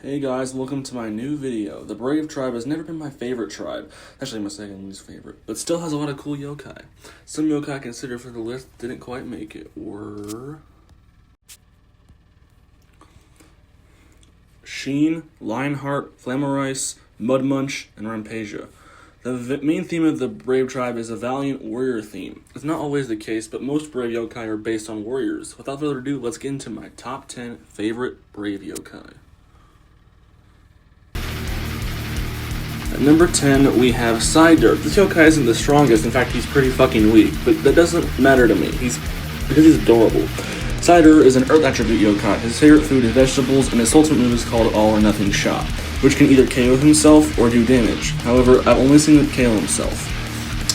Hey guys, welcome to my new video. The Brave tribe has never been my favorite tribe. Actually, my second least favorite. But still has a lot of cool yokai. Some yokai considered for the list didn't quite make it. Were Sheen, Lionheart, Flamorice, Mudmunch, and Rampasia. The main theme of the Brave tribe is a valiant warrior theme. It's not always the case, but most Brave yokai are based on warriors. Without further ado, let's get into my top 10 favorite Brave yokai. At number 10, we have Psydur. This yokai isn't the strongest, in fact he's pretty fucking weak, but that doesn't matter to me, because he's adorable. Psydur is an earth attribute yokai. His favorite food is vegetables, and his ultimate move is called All or Nothing Shot, which can either KO himself or do damage. However, I've only seen him KO himself.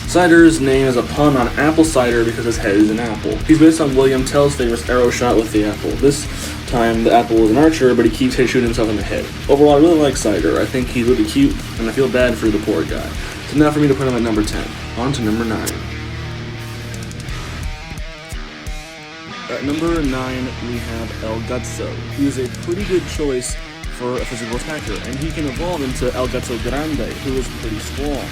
Psydur's name is a pun on apple cider because his head is an apple. He's based on William Tell's famous arrow shot with the apple. This time, the apple is an archer, but he keeps shooting himself in the head. Overall, I really like Psydur. I think he's really cute, and I feel bad for the poor guy. It's enough for me to put him at number 10. On to number 9. At number 9, we have Elgato. He is a pretty good choice for a physical attacker, and he can evolve into Elgato Grande, who is pretty strong.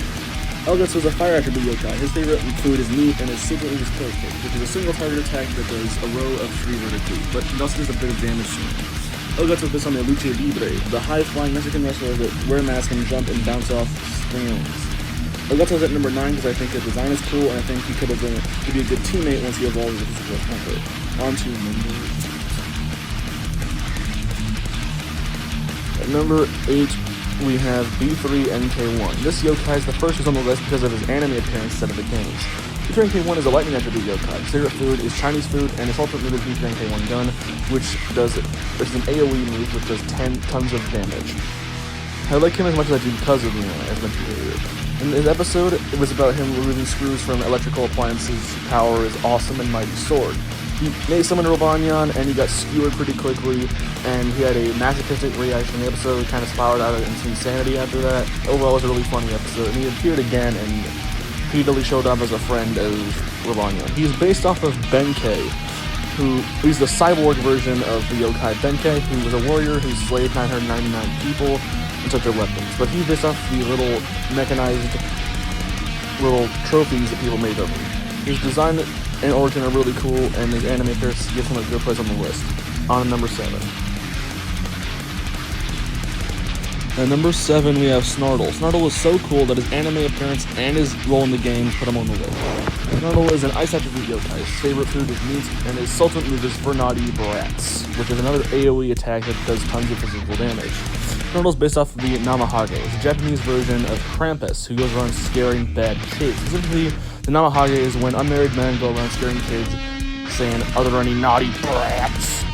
Elgato is a fire attribute yokai. His favorite food is meat, and his secret move is Kill Kick, which is a single target attack that does a row of 3 vertically, but it also does a bit of damage to him. Elgato is based on the Lucha Libre, the high-flying Mexican wrestler that wear a mask and jump and bounce off springs. Elgato is at number 9 because I think the design is cool, and I think he could be a good teammate once he evolves into physical attacker. On to number 8. At number 8, we have B3NK1. This yokai is the first who's on the list because of his anime appearance instead of the games. B3NK1 is a lightning attribute yokai. His favorite food is Chinese food, and his ultimate move is B3NK1 Gun, which is an AoE move which does tons of damage. I like him as much as I do because of the anime, as mentioned earlier. In his episode, it was about him removing screws from electrical appliances. His power is awesome and mighty sword. He made summon Robanyan, and he got skewered pretty quickly, and he had a masochistic reaction. The episode kind of spiraled out into insanity after that. Overall, it was a really funny episode, and he appeared again, and he really showed up as a friend as Robanyan. He's based off of Benkei, he's the cyborg version of the yokai Benkei, who was a warrior who slayed 999 people and took their weapons. But he's based off the little mechanized little trophies that people made of him. His design and origin are really cool, and his anime appearance gives him a good place on the list. On to number 7. At number 7, we have Snartle. Snartle is so cool that his anime appearance and his role in the game put him on the list. Snartle is an ice attribute yokai. His favorite food is meat, and his ultimate move is Vernati Brats, which is another AoE attack that does tons of physical damage. Snartle is based off of the Namahage. It's a Japanese version of Krampus, who goes around scaring bad kids. Specifically, the Namahage is when unmarried men go around scaring kids, saying, "Are there any naughty brats?"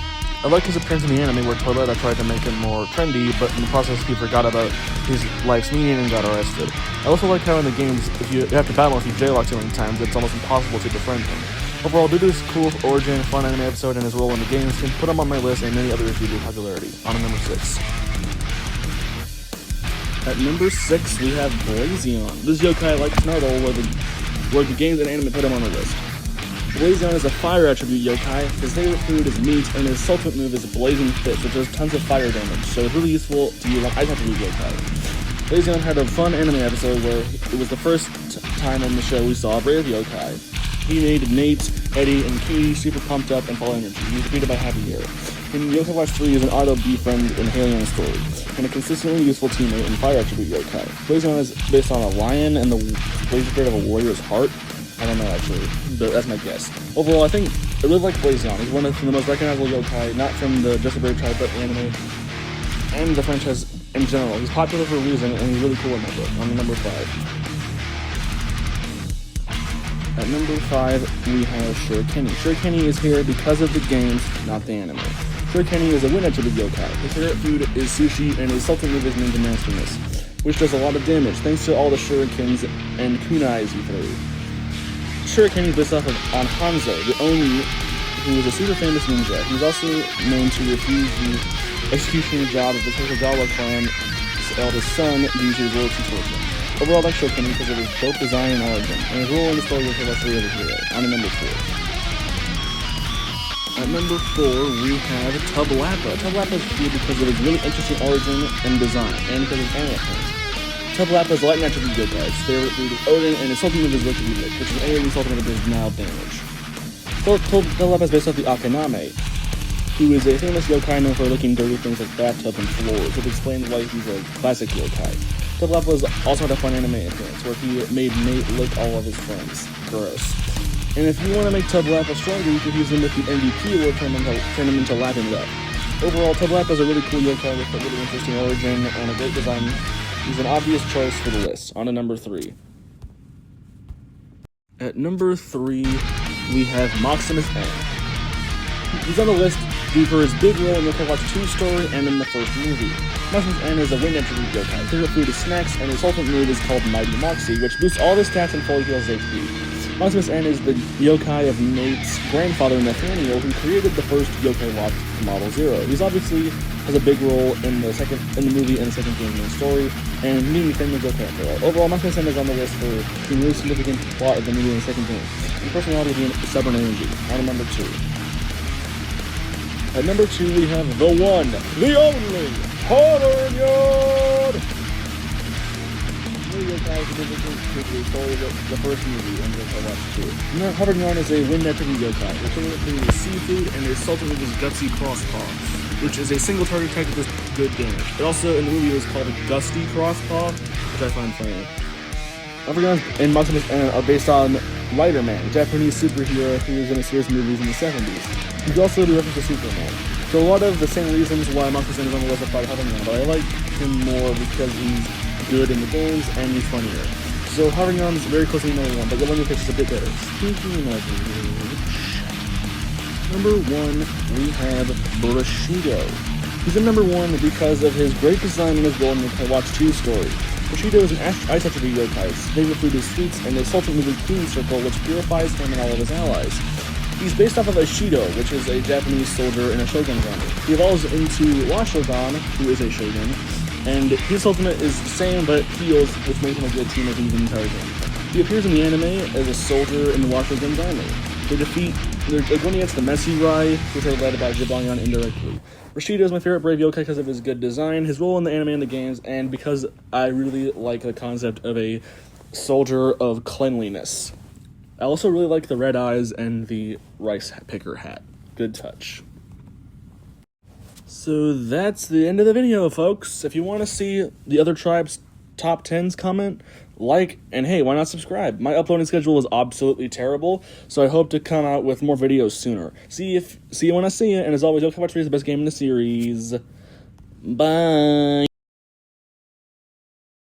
I like his appearance in the anime where Toyota tried to make him more trendy, but in the process he forgot about his life's meaning and got arrested. I also like how in the games, if you have to battle him, if you jaywalk too many times, it's almost impossible to befriend him. Overall, due to his cool origin, fun anime episode, and his role in the games, can put him on my list and many others due to popularity. On to number 6. At number 6, we have Blazion. This yokai, like Snartle, where the games and anime put him on the list. Blazion is a fire attribute yokai. His favorite food is meat, and his ultimate move is Blazing Fist, which does tons of fire damage, so it's really useful to use on ice attribute yokai. Blazion had a fun anime episode where it was the first time on the show we saw a Brave yokai. He made Nate, Eddie, and Katie super pumped up and full of energy. He was defeated by Happy Year. In Yokai Watch 3 is an auto befriend in Halion's story, and a consistently useful teammate in fire attribute yokai. Blazion is based on a lion, and the blaze spirit of a warrior's heart. I don't know actually, but that's my guess. Overall, I really like Blazion. He's one of the most recognizable yokai, not from the Just a Brave tribe, but anime, and the franchise in general. He's popular for a reason, and he's really cool in my book. On to number 5. At number 5, we have Shurikeni. Shurikeni is here because of the games, not the anime. Shurikeni is a wind attribute yokai. His favorite food is sushi, and his ultimate move is Ninja Masterness, which does a lot of damage thanks to all the shurikens and kunais he throws. Shurikeni is based off of Hanzo, the Oni, who is a super famous ninja. He's also known to refuse the executioner job of the Tokugawa clan's eldest son due to his loyalty towards him. Overall, I like Shurikeni because of his dope design and origin, and his role in the story of the 3 as a hero. On to number 4. At number 4, we have Tublappa. Tublappa is cool because of his really interesting origin and design, and because of his anime appearance. Tublappa is a lightning attribute yokai. Its favorite food is Odin, and its ultimate move is Liquid Lick, which is AoE's ultimate that does now damage. Tublappa is based off the Akaname, who is a famous yokai known for licking dirty things like bathtubs and floors, which explains why he's a classic yokai. Tublappa also had a fun anime appearance, where he made Nate lick all of his friends. Gross. And if you want to make Tublappa stronger, you could use him with the MVP or turn him into lapping it up. Overall, Tublappa is a really cool yokai with a really interesting origin and a great design. He's an obvious choice for the list. On to number 3. At number 3, we have Maximus N. He's on the list due for his big role in Yokai Watch 2 story and in the first movie. Maximus N is a wind attribute yokai. His favorite food is snacks, and his ultimate move is called Mighty Moxie, which boosts all his stats and fully heals HP. Maximus N is the yokai of Nate's grandfather Nathaniel, who created the first Yokai Watch Model Zero. He's obviously has a big role in the movie and the second game in the story, and meeting Nathaniel's yokai after all. Overall, Maximus N is on the list for being a really significant plot of the movie and the second game, and personality being stubborn energy. On to number 2. At number 2, we have the one, the only, Havernyard! The story of the first movie and Yokai Watch 2. Havernyard is a wind attribute yokai. His favorite food is seafood, and his ultimate move is Gutsy Crosspaw, which is a single target attack that does good damage. It also, in the movie, was called a Gusty Crosspaw, which I find funny. Havernyard and Maximus N are based on Riderman, a Japanese superhero who was in a series of movies in the 70s. You can also do reference to Superman. So a lot of the same reasons why Maximus N is on the list of Havernyard, but I like him more because he's good in the games and he's funnier. So Havernyard is very close to number 1, but the one you picked is a bit better. Speaking of which, number 1, we have Bushido. He's in number 1 because of his great design and his role in the Yokai Watch 2 story. Bushido is an ice attribute yokai. His favorite food is sweets, and his ultimate move is Queen Circle, which purifies him and all of his allies. He's based off of Ashido, which is a Japanese soldier in a shogun genre. He evolves into Washogun, who is a shogun, and his ultimate is the same but heals, which makes him a good teammate in the entire game. He appears in the anime as a soldier in the Washogun's army. They're going against the Messi Rai, which are led by Jibanyan indirectly. Bushido is my favorite brave yokai because of his good design, his role in the anime and the games, and because I really like the concept of a soldier of cleanliness. I also really like the red eyes and the rice picker hat. Good touch. So that's the end of the video, folks. If you want to see the other tribes' top 10s, comment, like, and hey, why not subscribe? My uploading schedule is absolutely terrible, so I hope to come out with more videos sooner. See you when I see you, and as always, Yokai Watch 3 is the best game in the series. Bye!